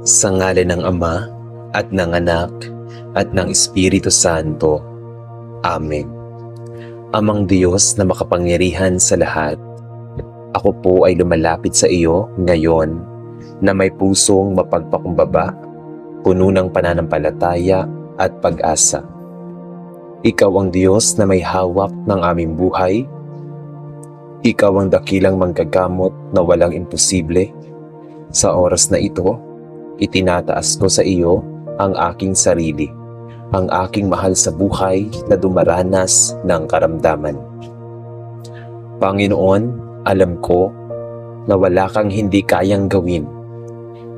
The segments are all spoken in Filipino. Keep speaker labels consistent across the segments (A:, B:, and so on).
A: Sa ngalan ng Ama, at ng Anak, at ng Espiritu Santo. Amen. Amang Diyos na makapangyarihan sa lahat, ako po ay lumalapit sa iyo ngayon na may pusong mapagpakumbaba, puno ng pananampalataya at pag-asa. Ikaw ang Diyos na may hawak ng aming buhay. Ikaw ang dakilang manggagamot na walang imposible. Sa oras na ito, itinataas ko sa iyo ang aking sarili, ang aking mahal sa buhay na dumaranas ng karamdaman. Panginoon, alam ko na wala kang hindi kayang gawin.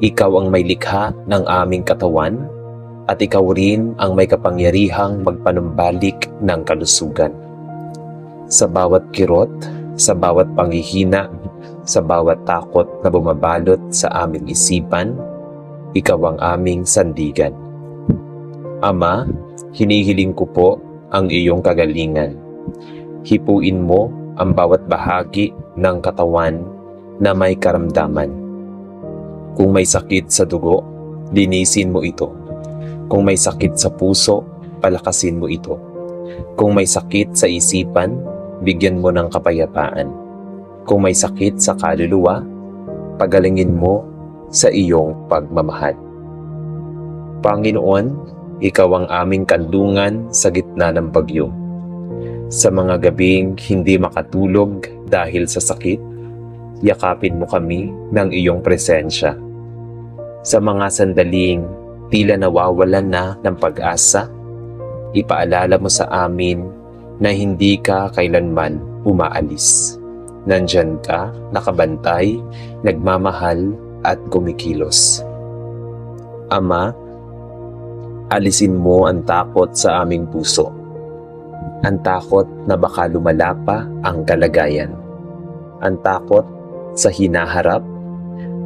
A: Ikaw ang may likha ng aming katawan at ikaw rin ang may kapangyarihang magpanumbalik ng kalusugan. Sa bawat kirot, sa bawat panghihina, sa bawat takot na bumabalot sa aming isipan, ikaw ang aming sandigan. Ama, hinihiling ko po ang iyong kagalingan. Hipuin mo ang bawat bahagi ng katawan na may karamdaman. Kung may sakit sa dugo, linisin mo ito. Kung may sakit sa puso, palakasin mo ito. Kung may sakit sa isipan, bigyan mo ng kapayapaan. Kung may sakit sa kaluluwa, pagalingin mo sa iyong pagmamahal. Panginoon, ikaw ang aming kandungan sa gitna ng bagyo. Sa mga gabing hindi makatulog dahil sa sakit, yakapin mo kami ng iyong presensya. Sa mga sandaling tila nawawalan na ng pag-asa, ipaalala mo sa amin na hindi ka kailanman umaalis. Nandyan ka, nakabantay, nagmamahal at kumikilos. Ama, alisin mo ang takot sa aming puso. Ang takot na baka lumala pa ang kalagayan. Ang takot sa hinaharap.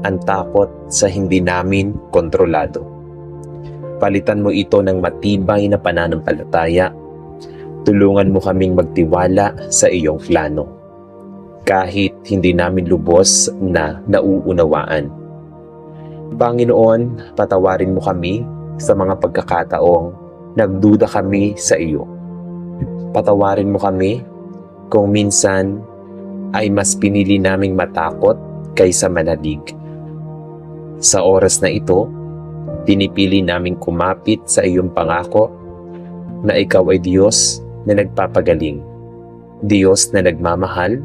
A: Ang takot sa hindi namin kontrolado. Palitan mo ito ng matibay na pananampalataya. Tulungan mo kaming magtiwala sa iyong plano. Kahit hindi namin lubos na nauunawaan. Panginoon, patawarin mo kami sa mga pagkakataong nagduda kami sa iyo. Patawarin mo kami kung minsan ay mas pinili naming matakot kaysa manalig. Sa oras na ito, pinipili naming kumapit sa iyong pangako na ikaw ay Diyos na nagpapagaling, Diyos na nagmamahal,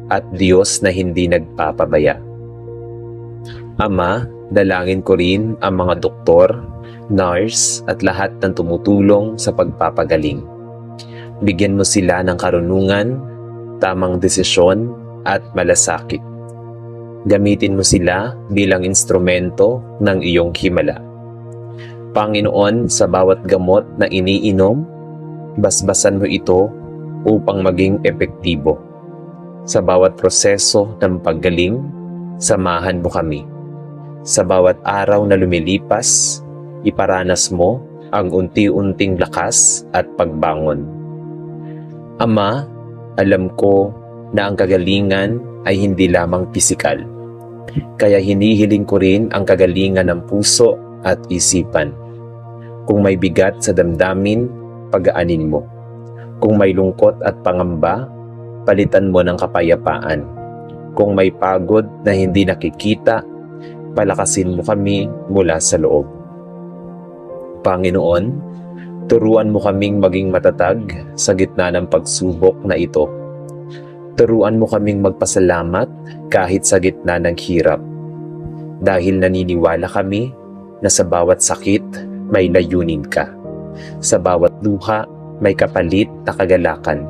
A: at Diyos na hindi nagpapabaya. Ama, dalangin ko rin ang mga doktor, nurse at lahat ng tumutulong sa pagpapagaling. Bigyan mo sila ng karunungan, tamang desisyon at malasakit. Gamitin mo sila bilang instrumento ng iyong himala. Panginoon, sa bawat gamot na iniinom, basbasan mo ito upang maging epektibo. Sa bawat proseso ng paggaling, samahan mo kami. Sa bawat araw na lumilipas, iparanas mo ang unti-unting lakas at pagbangon. Ama, alam ko na ang kagalingan ay hindi lamang pisikal. Kaya hinihiling ko rin ang kagalingan ng puso at isipan. Kung may bigat sa damdamin, pagaanin mo. Kung may lungkot at pangamba, palitan mo ng kapayapaan. Kung may pagod na hindi nakikita, palakasin mo kami mula sa loob. Panginoon, turuan mo kaming maging matatag sa gitna ng pagsubok na ito. Turuan mo kaming magpasalamat kahit sa gitna ng hirap. Dahil naniniwala kami na sa bawat sakit may layunin ka. Sa bawat luha may kapalit na kagalakan.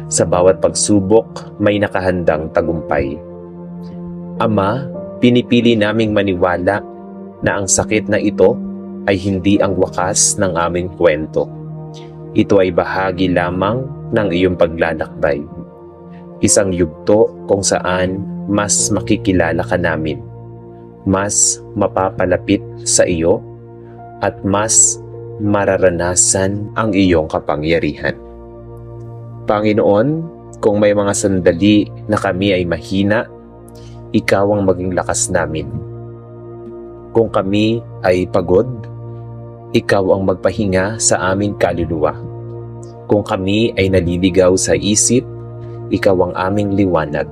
A: Sa bawat pagsubok, may nakahandang tagumpay. Ama, pinipili naming maniwala na ang sakit na ito ay hindi ang wakas ng aming kwento. Ito ay bahagi lamang ng iyong paglalakbay. Isang yugto kung saan mas makikilala ka namin, mas mapapalapit sa iyo, at mas mararanasan ang iyong kapangyarihan. Panginoon, kung may mga sandali na kami ay mahina, ikaw ang maging lakas namin. Kung kami ay pagod, ikaw ang magpahinga sa aming kaluluwa. Kung kami ay naliligaw sa isip, ikaw ang aming liwanag.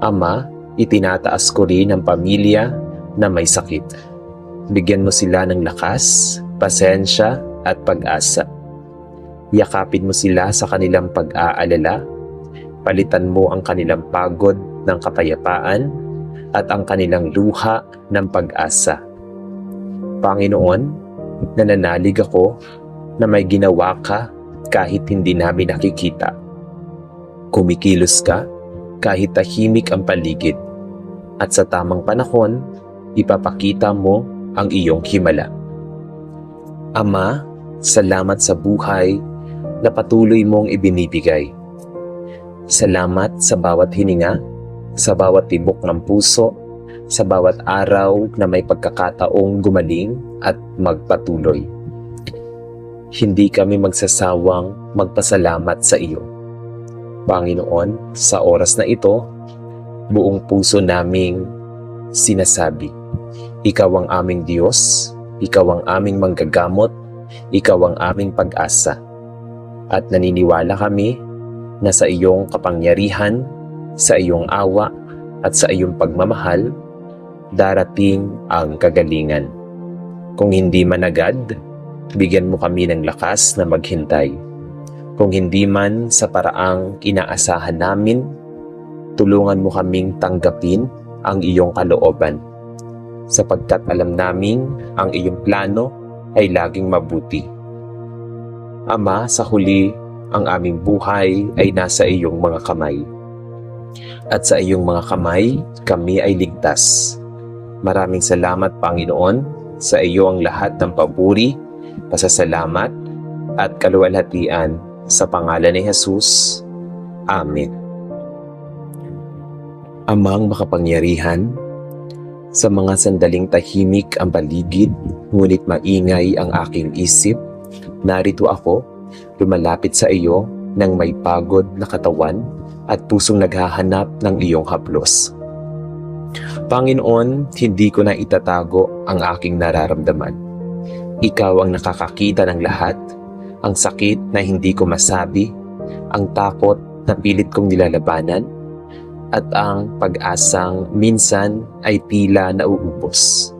A: Ama, itinataas ko rin ang pamilya na may sakit. Bigyan mo sila ng lakas, pasensya at pag-asa. Yakapin mo sila sa kanilang pag-aalala. Palitan mo ang kanilang pagod ng kapayapaan at ang kanilang luha ng pag-asa. Panginoon, nananalig ako na may ginawa ka kahit hindi namin nakikita. Kumikilos ka kahit tahimik ang paligid. At sa tamang panahon, ipapakita mo ang iyong himala. Ama, salamat sa buhay na patuloy mong ibinibigay. Salamat sa bawat hininga, sa bawat tibok ng puso, sa bawat araw na may pagkakataong gumaling at magpatuloy. Hindi kami magsasawang magpasalamat sa iyo. Panginoon, sa oras na ito, buong puso naming sinasabi, Ikaw ang aming Diyos, Ikaw ang aming manggagamot, Ikaw ang aming pag-asa. At naniniwala kami na sa iyong kapangyarihan, sa iyong awa, at sa iyong pagmamahal, darating ang kagalingan. Kung hindi man agad, bigyan mo kami ng lakas na maghintay. Kung hindi man sa paraang inaasahan namin, tulungan mo kaming tanggapin ang iyong kalooban, sapagkat alam naming ang iyong plano ay laging mabuti. Ama, sa huli, ang aming buhay ay nasa iyong mga kamay. At sa iyong mga kamay, kami ay ligtas. Maraming salamat, Panginoon, sa iyo ang lahat ng papuri, pasasalamat, at kaluwalhatian sa pangalan ni Jesus. Amen. Amang makapangyarihan, sa mga sandaling tahimik ang paligid, ngunit maingay ang aking isip, narito ako, lumalapit sa iyo ng may pagod na katawan at pusong naghahanap ng iyong haplos. Panginoon, hindi ko na itatago ang aking nararamdaman. Ikaw ang nakakakita ng lahat, ang sakit na hindi ko masabi, ang takot na pilit kong nilalabanan, at ang pag-asang minsan ay tila nauubos.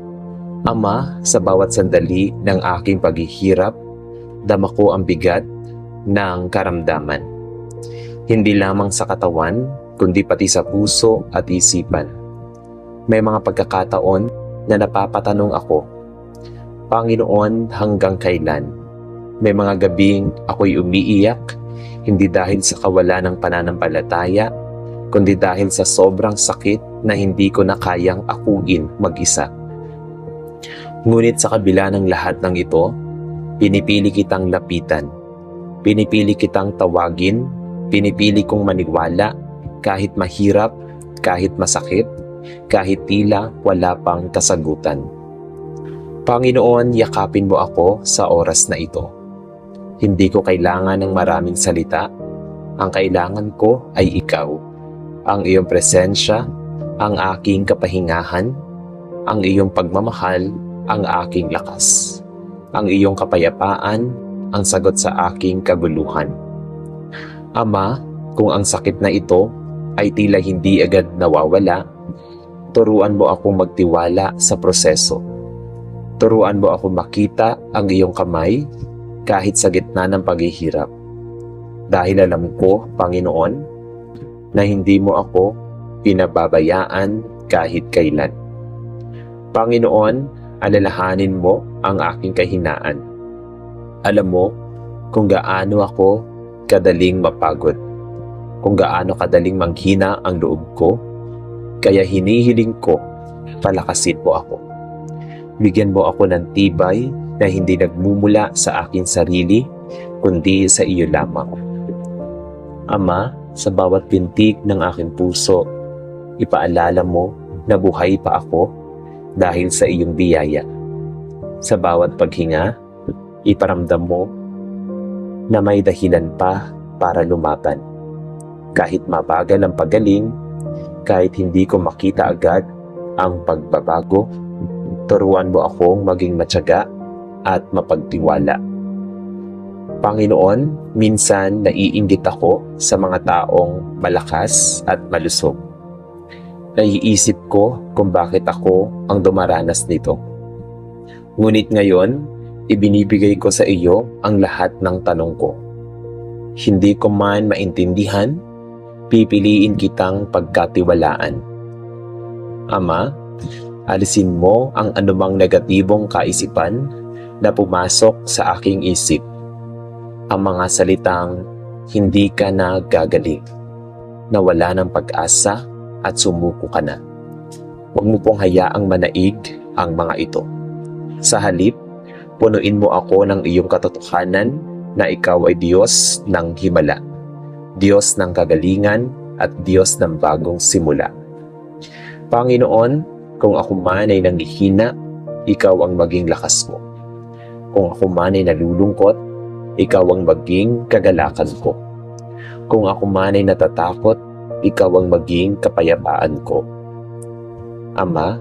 A: Ama, sa bawat sandali ng aking paghihirap, dama ko ang bigat ng karamdaman. Hindi lamang sa katawan, kundi pati sa puso at isipan. May mga pagkakataon na napapatanong ako, Panginoon, hanggang kailan? May mga gabing ako'y umiiyak, hindi dahil sa kawalan ng pananampalataya, kundi dahil sa sobrang sakit na hindi ko na kayang akuin mag-isa. Ngunit sa kabila ng lahat ng ito, pinipili kitang lapitan. Pinipili kitang tawagin, pinipili kong maniwala, kahit mahirap, kahit masakit, kahit tila wala pang kasagutan. Panginoon, yakapin mo ako sa oras na ito. Hindi ko kailangan ng maraming salita. Ang kailangan ko ay ikaw. Ang iyong presensya, ang aking kapahingahan, ang iyong pagmamahal, ang aking lakas. Ang iyong kapayapaan, ang sagot sa aking kaguluhan. Ama, kung ang sakit na ito ay tila hindi agad nawawala, turuan mo akong magtiwala sa proseso. Turuan mo akong makita ang iyong kamay kahit sa gitna ng paghihirap. Dahil alam ko, Panginoon, na hindi mo ako pinababayaan kahit kailan. Panginoon, alalahanin mo ang aking kahinaan. Alam mo kung gaano ako kadaling mapagod, kung gaano kadaling manghina ang loob ko, kaya hinihiling ko, palakasin mo ako. Bigyan mo ako ng tibay na hindi nagmumula sa aking sarili, kundi sa iyo lamang. Ama, sa bawat pintig ng aking puso, ipaalala mo na buhay pa ako dahil sa iyong biyaya. Sa bawat paghinga, iparamdam mo na may dahilan pa para lumaban. Kahit mabagal ang pagaling, kahit hindi ko makita agad ang pagbabago, turuan mo akong maging matyaga at mapagtiwala. Panginoon, minsan naiinggit ako sa mga taong malakas at malusog. Naiisip ko kung bakit ako ang dumaranas nito. Ngunit ngayon, ibinibigay ko sa iyo ang lahat ng tanong ko. Hindi ko man maintindihan, pipiliin kitang pagkatiwalaan. Ama, alisin mo ang anumang negatibong kaisipan na pumasok sa aking isip. Ang mga salitang, hindi ka na gagaling, nawala ng pag-asa at sumuko ka na. Huwag mo pong hayaang manaig ang mga ito. Sa halip, punuin mo ako ng iyong katotohanan na ikaw ay Diyos ng himala, Diyos ng kagalingan at Diyos ng bagong simula. Panginoon, kung ako man ay nanghihina, ikaw ang maging lakas mo. Kung ako man ay nalulungkot, ikaw ang maging kagalakan ko. Kung ako man ay natatakot, ikaw ang maging kapayapaan ko. Ama,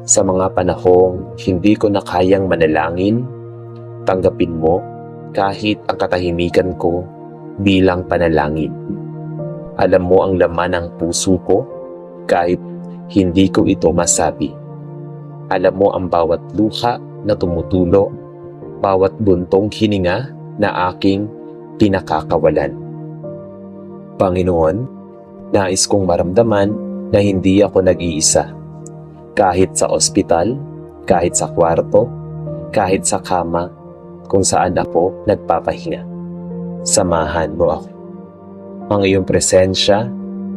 A: sa mga panahong hindi ko na kayang manalangin, tanggapin mo kahit ang katahimikan ko bilang panalangin. Alam mo ang laman ng puso ko kahit hindi ko ito masabi. Alam mo ang bawat luha na tumutulo, bawat buntong hininga na aking pinakakawalan. Panginoon, nais kong maramdaman na hindi ako nag-iisa. Kahit sa ospital, kahit sa kwarto, kahit sa kama, kung saan ako nagpapahinga. Samahan mo ako. Ang iyong presensya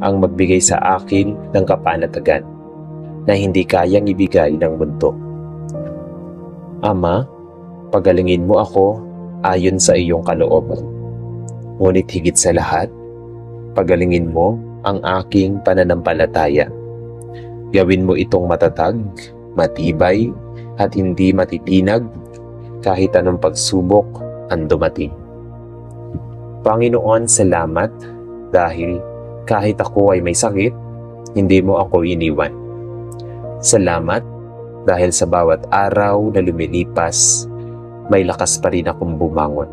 A: ang magbigay sa akin ng kapanatagan na hindi kayang ibigay ng mundo. Ama, pagalingin mo ako ayon sa iyong kalooban. Ngunit higit sa lahat, pagalingin mo ang aking pananampalataya. Gawin mo itong matatag, matibay, at hindi matitinag kahit anong pagsubok ang dumating. Panginoon, salamat dahil kahit ako ay may sakit, hindi mo ako iniwan. Salamat dahil sa bawat araw na lumilipas, may lakas pa rin akong bumangon.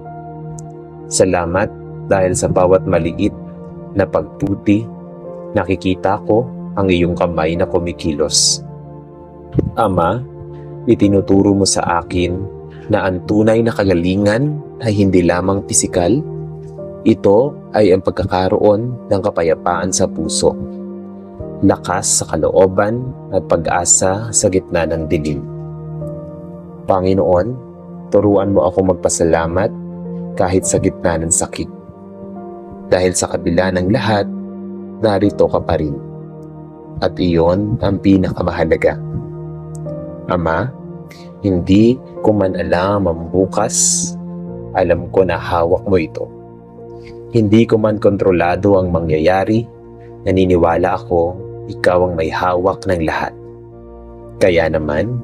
A: Salamat dahil sa bawat maliit na pagputi, nakikita ko ang iyong kamay na kumikilos. Ama, itinuturo mo sa akin na ang tunay na kagalingan ay hindi lamang pisikal, ito ay ang pagkakaroon ng kapayapaan sa puso, lakas sa kalooban at pag-asa sa gitna ng dilim. Panginoon, turuan mo ako magpasalamat kahit sa gitna ng sakit. Dahil sa kabila ng lahat, narito ka pa rin. At iyon ang pinakamahalaga. Ama, hindi ko man alam ang bukas, alam ko na hawak mo ito. Hindi ko man kontrolado ang mangyayari, naniniwala ako ikaw ang may hawak ng lahat. Kaya naman,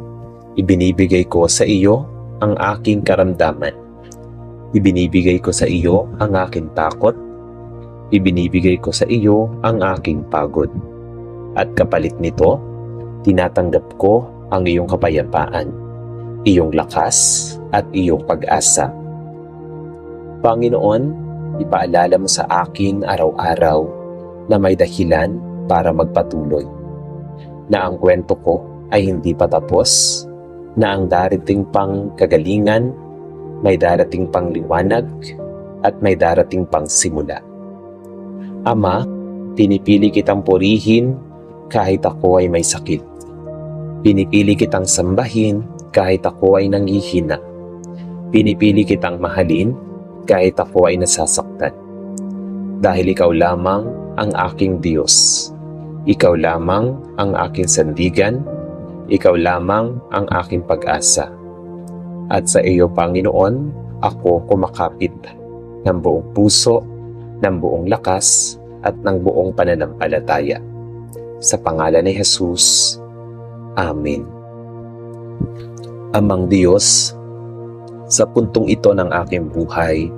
A: ibinibigay ko sa iyo ang aking karamdaman. Ibinibigay ko sa iyo ang aking takot. Ibinibigay ko sa iyo ang aking pagod. At kapalit nito, tinatanggap ko ang iyong kapayapaan, iyong lakas at iyong pag-asa. Panginoon, ipaalala mo sa akin araw-araw na may dahilan para magpatuloy. Na ang kwento ko ay hindi pa tapos, na ang darating pang kagalingan, may darating pang liwanag, at may darating pang simula. Ama, pinipili kitang purihin kahit ako ay may sakit. Pinipili kitang sambahin kahit ako ay nanghihina. Pinipili kitang mahalin kahit ako ay nasasaktan. Dahil ikaw lamang ang aking Diyos. Ikaw lamang ang aking sandigan. Ikaw lamang ang aking pag-asa. At sa iyo, Panginoon, ako kumakapit ng buong puso, ng buong lakas, at ng buong pananampalataya. Sa pangalan ni Jesus, Amen. Amang Diyos, sa puntong ito ng aking buhay,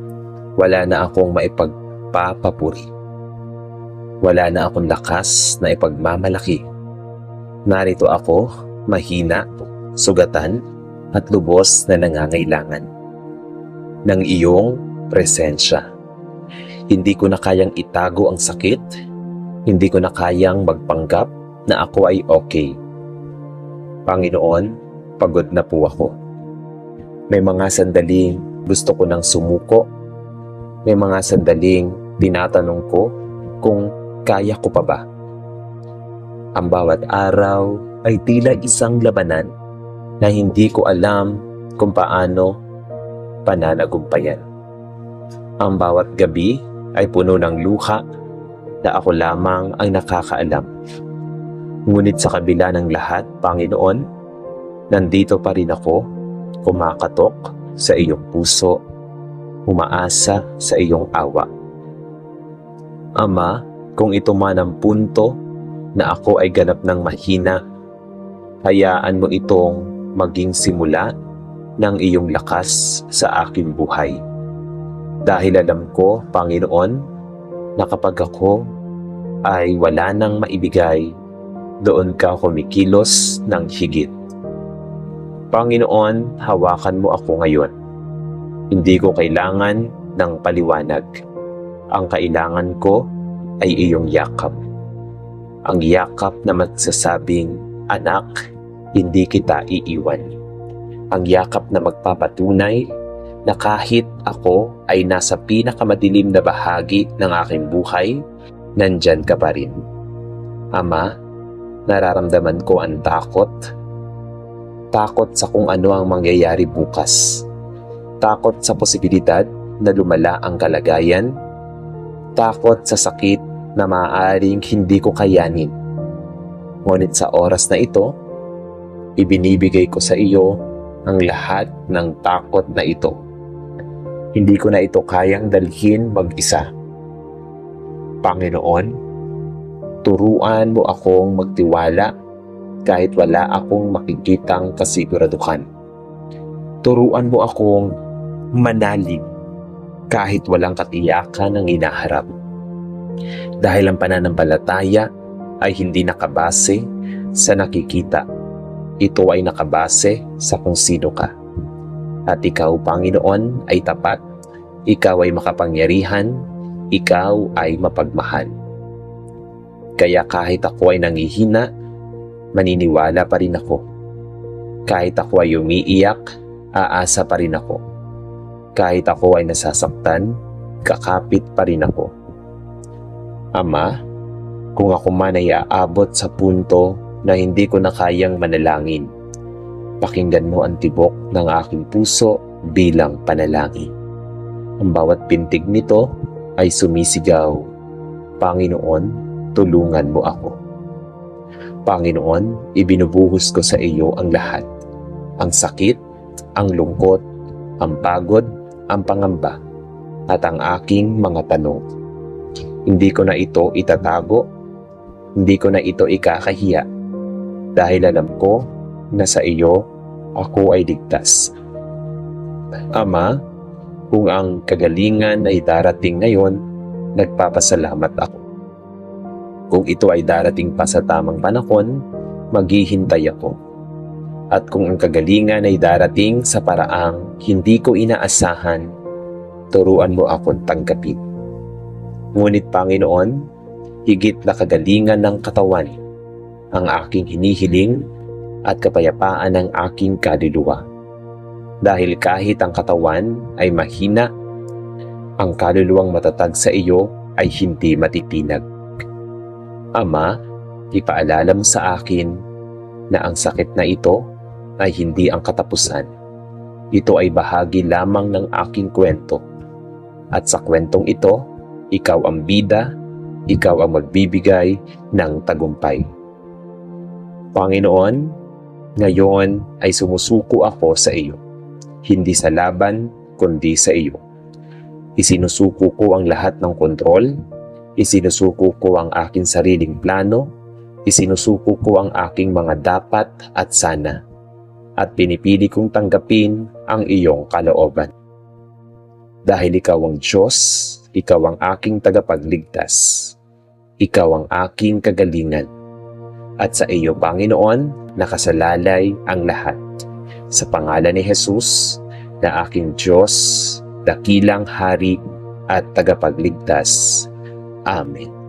A: wala na akong maipagpapapuri. Wala na akong lakas na ipagmamalaki. Narito ako, mahina, sugatan, at lubos na nangangailangan ng iyong presensya. Hindi ko na kayang itago ang sakit, hindi ko na kayang magpanggap na ako ay okay. Panginoon, pagod na po ako. May mga sandaling gusto ko nang sumuko. May mga sandaling tinatanong ko kung kaya ko pa ba. Ang bawat araw ay tila isang labanan na hindi ko alam kung paano pananagumpayan. Ang bawat gabi ay puno ng luha na ako lamang ang nakakaalam. Ngunit sa kabila ng lahat, Panginoon, nandito pa rin ako, kumakatok sa iyong puso, umaasa sa iyong awa. Ama, kung ito man ang punto na ako ay ganap ng mahina, hayaan mo itong maging simula ng iyong lakas sa aking buhay. Dahil alam ko, Panginoon, na kapag ako ay wala nang maibigay, doon ka kumikilos ng higit. Panginoon, hawakan mo ako ngayon. Hindi ko kailangan ng paliwanag. Ang kailangan ko ay iyong yakap. Ang yakap na magsasabing, anak, hindi kita iiwan. Ang yakap na magpapatunay na kahit ako ay nasa pinakamadilim na bahagi ng aking buhay, nandyan ka pa rin. Ama, nararamdaman ko ang takot. Takot sa kung ano ang mangyayari bukas. Takot sa posibilidad na lumala ang kalagayan. Takot sa sakit na maaaring hindi ko kayanin. Ngunit sa oras na ito, ibinibigay ko sa iyo ang lahat ng takot na ito. Hindi ko na ito kayang dalhin mag-isa. Panginoon, turuan mo akong magtiwala kahit wala akong makikitang kasiguraduhan. Turuan mo akong manalig kahit walang katiyakan ang hinaharap. Dahil ang pananampalataya ay hindi nakabase sa nakikita. Ito ay nakabase sa kung sino ka. At ikaw, Panginoon, ay tapat. Ikaw ay makapangyarihan. Ikaw ay mapagmahal. Kaya kahit ako ay nangihina, maniniwala pa rin ako. Kahit ako ay umiiyak, aasa pa rin ako. Kahit ako ay nasasaktan, kakapit pa rin ako. Ama, kung ako man ay aabot sa punto na hindi ko na kayang manalangin, pakinggan mo ang tibok ng aking puso bilang panalangin. Ang bawat pintig nito ay sumisigaw, Panginoon, tulungan mo ako. Panginoon, ibinubuhos ko sa iyo ang lahat. Ang sakit, ang lungkot, ang pagod, ang pangamba, at ang aking mga tanong. Hindi ko na ito itatago, hindi ko na ito ikakahiya, dahil alam ko na sa iyo ako ay ligtas. Ama, kung ang kagalingan ay darating ngayon, nagpapasalamat ako. Kung ito ay darating pa sa tamang panahon, maghihintay ako. At kung ang kagalingan ay darating sa paraang hindi ko inaasahan, turuan mo akong tanggapin. Ngunit Panginoon, higit na kagalingan ng katawan, ang aking hinihiling at kapayapaan ng aking kaluluwa. Dahil kahit ang katawan ay mahina, ang kaluluwang matatag sa iyo ay hindi matitinag. Ama, ipaalala mo sa akin na ang sakit na ito ay hindi ang katapusan. Ito ay bahagi lamang ng aking kwento. At sa kwentong ito, ikaw ang bida, ikaw ang magbibigay ng tagumpay. Panginoon, ngayon ay sumusuko ako sa iyo. Hindi sa laban, kundi sa iyo. Isinusuko ko ang lahat ng kontrol, isinusuko ko ang aking sariling plano, isinusuko ko ang aking mga dapat at sana, at pinipili kong tanggapin ang iyong kalooban. Dahil ikaw ang Diyos, ikaw ang aking tagapagligtas, ikaw ang aking kagalingan, at sa iyo, Panginoon, nakasalalay ang lahat. Sa pangalan ni Jesus, na aking Diyos, dakilang Hari at tagapagligtas. Amen.